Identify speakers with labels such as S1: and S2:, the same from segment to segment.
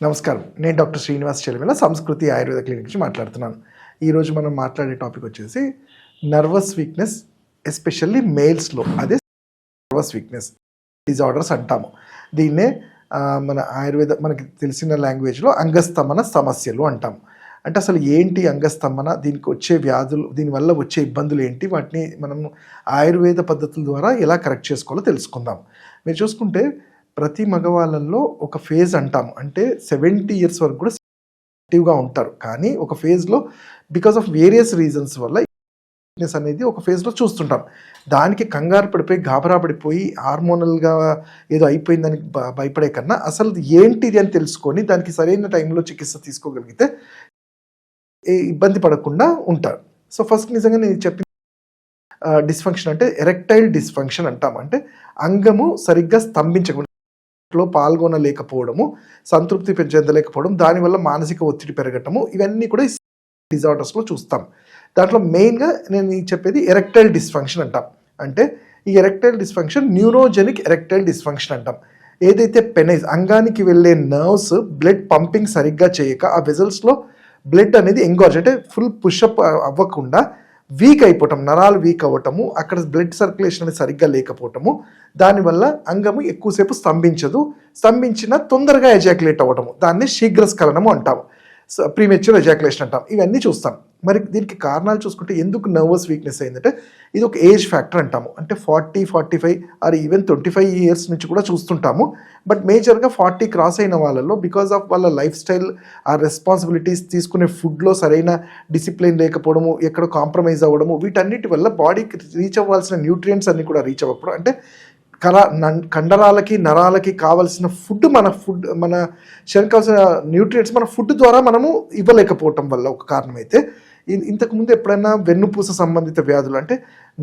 S1: నమస్కారం. నేను డాక్టర్ శ్రీనివాస్ చెలిమిల సంస్కృతి ఆయుర్వేద క్లినిక్ నుంచి మాట్లాడుతున్నాను. ఈరోజు మనం మాట్లాడే టాపిక్ వచ్చేసి నర్వస్ వీక్నెస్, ఎస్పెషల్లీ మేల్స్లో. అదే నర్వస్ వీక్నెస్ డిజార్డర్స్ అంటాము. దీన్నే మన మనకి తెలిసిన లాంగ్వేజ్లో అంగస్తంభన సమస్యలు అంటాము. అంటే అసలు ఏంటి అంగస్తంభన, దీనికి వచ్చే వ్యాధులు, దీనివల్ల వచ్చే ఇబ్బందులు ఏంటి, వాటిని మనము ఆయుర్వేద పద్ధతుల ద్వారా ఎలా కరెక్ట్ చేసుకోవాలో తెలుసుకుందాం. మీరు చూసుకుంటే ప్రతి మగవాళ్ళల్లో ఒక ఫేజ్ అంటాము, అంటే 70 years వరకు కూడా యాక్టివ్గా ఉంటారు. కానీ ఒక ఫేజ్లో బికాస్ ఆఫ్ వేరియస్ రీజన్స్ వల్ల వీక్నెస్ అనేది ఒక ఫేజ్లో చూస్తుంటాం. దానికి కంగారు పడిపోయి గాబరా పడిపోయి హార్మోనల్గా ఏదో అయిపోయిందని భయపడే కన్నా అసలు ఏంటిది అని తెలుసుకొని దానికి సరైన టైంలో చికిత్స తీసుకోగలిగితే ఇబ్బంది పడకుండా ఉంటారు. సో ఫస్ట్ నిజంగా నేను చెప్పిన డిస్ఫంక్షన్ అంటే ఎరెక్టైల్ డిస్ఫంక్షన్ అంటాం. అంటే అంగము సరిగ్గా స్తంభించకుండా పాల్గొనలేకపోవడము, సంతృప్తి చెందలేకపోవడం, దానివల్ల మానసిక ఒత్తిడి పెరగటము, ఇవన్నీ కూడా డిజార్డర్స్లో చూస్తాం. దాంట్లో మెయిన్గా నేను చెప్పేది ఎరెక్టైల్ డిస్ఫంక్షన్ అంటాం. అంటే ఈ erectile dysfunction neurogenic erectile dysfunction అంటాం. ఏదైతే పెనైజ్ అంగానికి వెళ్ళే నర్వ్స్ బ్లడ్ పంపింగ్ సరిగ్గా చేయక ఆ వెజల్స్లో బ్లడ్ అనేది ఎంగార్జ్ అంటే ఫుల్ పుషప్ అవ్వకుండా వీక్ అయిపోవటం, నరాలు వీక్ అవ్వటము, అక్కడ బ్లడ్ సర్క్యులేషన్ అనేది సరిగ్గా లేకపోవటము, దానివల్ల అంగము ఎక్కువసేపు స్తంభించిన తొందరగా ఎజాక్యులేట్ అవ్వటము, దాన్ని శీఘ్రస్ఖలనము అంటాము, ప్రీమెచ్యూర్ ఎజాక్యులేషన్ అంటాం. ఇవన్నీ చూస్తాం. మరి దీనికి కారణాలు చూసుకుంటే ఎందుకు నర్వస్ వీక్నెస్ అయిందంటే ఇది ఒక ఏజ్ ఫ్యాక్టర్ అంటాము. అంటే 40, 45 ఆర్ ఈవెన్ 25 years నుంచి కూడా చూస్తుంటాము. బట్ మేజర్గా 40 క్రాస్ అయిన వాళ్ళలో బికాస్ ఆఫ్ వాళ్ళ లైఫ్ స్టైల్, ఆ రెస్పాన్సిబిలిటీస్, తీసుకునే ఫుడ్లో సరైన డిసిప్లిన్ లేకపోవడము, ఎక్కడో కాంప్రమైజ్ అవ్వడము, వీటన్నిటి వల్ల బాడీకి రీచ్ అవ్వాల్సిన న్యూట్రియంట్స్ అన్నీ కూడా రీచ్ అవ్వకపోవడం, అంటే కండరాలకి నరాలకి కావాల్సిన మన శరీరానికి కావాల్సిన న్యూట్రియంట్స్ మన ఫుడ్ ద్వారా మనము ఇవ్వలేకపోవటం వల్ల ఒక కారణమైతే, ఇంతకుముందు ఎప్పుడైనా వెన్నుపూస సంబంధిత వ్యాధులు అంటే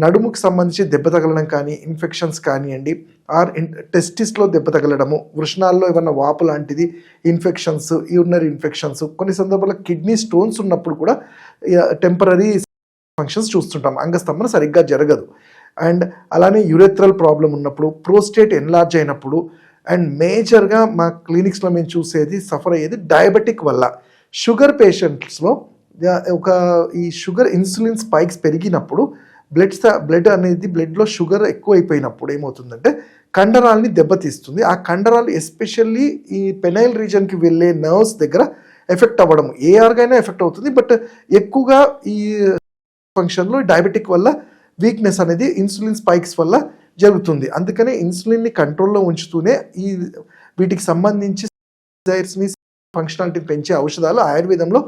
S1: నడుముకి సంబంధించి దెబ్బ తగలడం కానీ, ఇన్ఫెక్షన్స్ కానివ్వండి, ఆర్ టెస్టిస్లో దెబ్బ తగలడము, వృషణాల్లో ఏమన్నా వాపు లాంటిది, ఇన్ఫెక్షన్స్, యూరినరీ ఇన్ఫెక్షన్స్, కొన్ని సందర్భాల్లో కిడ్నీ స్టోన్స్ ఉన్నప్పుడు కూడా టెంపరీ ఫంక్షన్స్ చూస్తుంటాం. అంగస్తంభన సరిగ్గా జరగదు. అండ్ అలానే యురెథ్రల్ ప్రాబ్లం ఉన్నప్పుడు, ప్రోస్టేట్ ఎన్లార్జ్ అయినప్పుడు, అండ్ మేజర్గా మా క్లినిక్స్లో మేము చూసేది, సఫర్ అయ్యేది డయాబెటిక్ వల్ల. షుగర్ పేషెంట్స్లో ఈ షుగర్ ఇన్సులిన్ స్పైక్స్ పెరిగినప్పుడు బ్లడ్ అనేది బ్లడ్లో షుగర్ ఎక్కువ అయిపోయినప్పుడు ఏమవుతుందంటే కండరాలని దెబ్బతీస్తుంది. ఆ కండరాలు ఎస్పెషల్లీ ఈ పెనైల్ రీజన్కి వెళ్ళే నర్వ్స్ దగ్గర ఎఫెక్ట్ అవ్వడం, ఏ ఆర్గైనా ఎఫెక్ట్ అవుతుంది. బట్ ఎక్కువగా ఈ ఫంక్షన్లో డయాబెటిక్ వల్ల వీక్నెస్ అనేది ఇన్సులిన్ స్పైక్స్ వల్ల జరుగుతుంది. అందుకనే ఇన్సులిన్ని కంట్రోల్లో ఉంచుతూనే వీటికి సంబంధించి డిజైర్స్ని, ఫంక్షనాలిటీని పెంచే ఔషధాలు ఆయుర్వేదంలో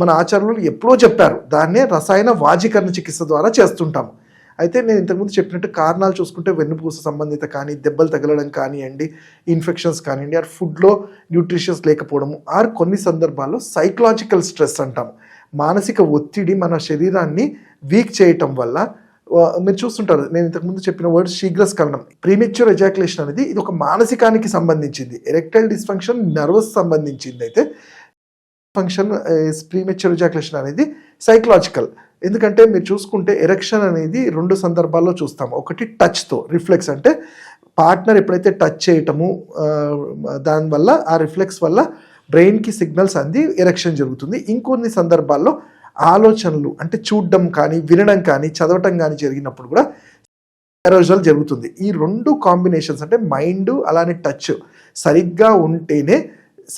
S1: మన ఆచార్యులు ఎప్పుడో చెప్పారు. దాన్నే రసాయన వాజీకరణ చికిత్స ద్వారా చేస్తుంటాము. అయితే నేను ఇంతకుముందు చెప్పినట్టు కారణాలు చూసుకుంటే వెన్నుపూస సంబంధిత కానీ, దెబ్బలు తగలడం కానివ్వండి, ఇన్ఫెక్షన్స్ కానివ్వండి, ఆర్ ఫుడ్లో న్యూట్రిషన్స్ లేకపోవడము, ఆర్ కొన్ని సందర్భాల్లో సైకలాజికల్ స్ట్రెస్ అంటాము, మానసిక ఒత్తిడి మన శరీరాన్ని వీక్ చేయటం వల్ల మీరు చూస్తుంటారు. నేను ఇంతకుముందు చెప్పిన వర్డ్ శీఘ్రస్ఖలనం, ప్రీమెచ్యూర్ ఎజాక్యులేషన్ అనేది ఇది ఒక మానసికానికి సంబంధించింది. ఎరెక్టైల్ డిస్ఫంక్షన్ నర్వస్ సంబంధించింది. అయితే ఫంక్షన్ ప్రీమెచ్యూర్ ఎజాక్యులేషన్ అనేది సైకలాజికల్. ఎందుకంటే మీరు చూసుకుంటే ఎరెక్షన్ అనేది 2 సందర్భాల్లో చూస్తాము. ఒకటి టచ్తో, రిఫ్లెక్స్ అంటే పార్ట్నర్ ఎప్పుడైతే టచ్ చేయటము, దానివల్ల ఆ రిఫ్లెక్స్ వల్ల బ్రెయిన్కి సిగ్నల్స్ అంది ఎరెక్షన్ జరుగుతుంది. ఇంకొన్ని సందర్భాల్లో ఆలోచనలు అంటే చూడడం కానీ, వినడం కానీ, చదవటం కానీ జరిగినప్పుడు కూడా ఎరోజల్ జరుగుతుంది. ఈ 2 కాంబినేషన్స్ అంటే మైండ్ అలానే టచ్ సరిగ్గా ఉంటేనే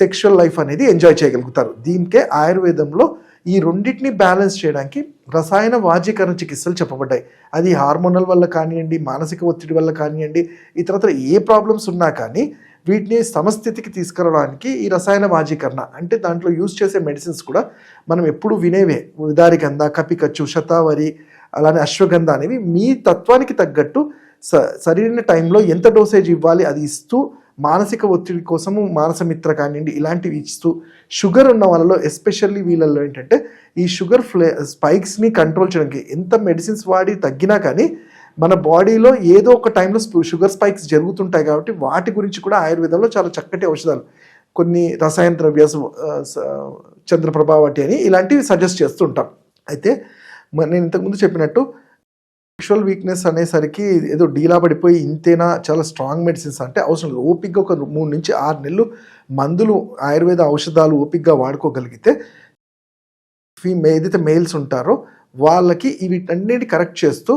S1: సెక్షువల్ లైఫ్ అనేది ఎంజాయ్ చేయగలుగుతారు. దీనికే ఆయుర్వేదంలో ఈ రెండింటిని బ్యాలెన్స్ చేయడానికి రసాయన వాజీకరణ చికిత్సలు చెప్పబడ్డాయి. అది హార్మోనల్ వల్ల కానివ్వండి, మానసిక ఒత్తిడి వల్ల కానివ్వండి, ఇతరత్ర ఏ ప్రాబ్లమ్స్ ఉన్నా కానీ వీటిని సమస్థితికి తీసుకురావడానికి ఈ రసాయన వాజీకరణ అంటే దాంట్లో యూజ్ చేసే మెడిసిన్స్ కూడా మనం ఎప్పుడు వినేవే. ఉదారిగంధ, కపికచ్చు, శతావరి, అలానే అశ్వగంధ అనేవి మీ తత్వానికి తగ్గట్టు సరైన టైంలో ఎంత డోసేజ్ ఇవ్వాలి అది ఇస్తూ, మానసిక ఒత్తిడి కోసము మానసమిత్ర కానివ్వండి ఇలాంటివి ఇస్తూ, షుగర్ ఉన్న వాళ్ళలో ఎస్పెషల్లీ వీళ్ళల్లో ఏంటంటే ఈ షుగర్ స్పైక్స్ని కంట్రోల్ చేయడానికి ఎంత మెడిసిన్స్ వాడి తగ్గినా కానీ మన బాడీలో ఏదో ఒక టైంలో షుగర్ స్పైక్స్ జరుగుతుంటాయి. కాబట్టి వాటి గురించి కూడా ఆయుర్వేదంలో చాలా చక్కటి ఔషధాలు, కొన్ని రసాయన ద్రవ్యాలు, చంద్రప్రభ వాటి అని ఇలాంటివి సజెస్ట్ చేస్తుంటాం. అయితే నేను ఇంతకుముందు చెప్పినట్టు సెక్షువల్ వీక్నెస్ అనేసరికి ఏదో డీలా పడిపోయి ఇంతేనా, చాలా స్ట్రాంగ్ మెడిసిన్స్ అంటే అవసరం లేదు. ఓపిక్గా ఒక 3 నుంచి 6 నెలలు మందులు, ఆయుర్వేద ఔషధాలు ఓపిక్గా వాడుకోగలిగితే ఏదైతే మేల్స్ ఉంటారో వాళ్ళకి వీటన్నిటి కరెక్ట్ చేస్తూ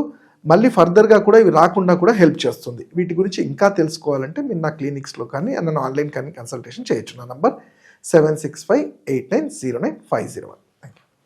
S1: మళ్ళీ ఫర్దర్గా కూడా ఇవి రాకుండా కూడా హెల్ప్ చేస్తుంది. వీటి గురించి ఇంకా తెలుసుకోవాలంటే మీరు నా క్లినిక్స్లో కానీ నన్ను ఆన్లైన్ కానీ కన్సల్టేషన్ చేయొచ్చు. నా నంబర్ 7658909501.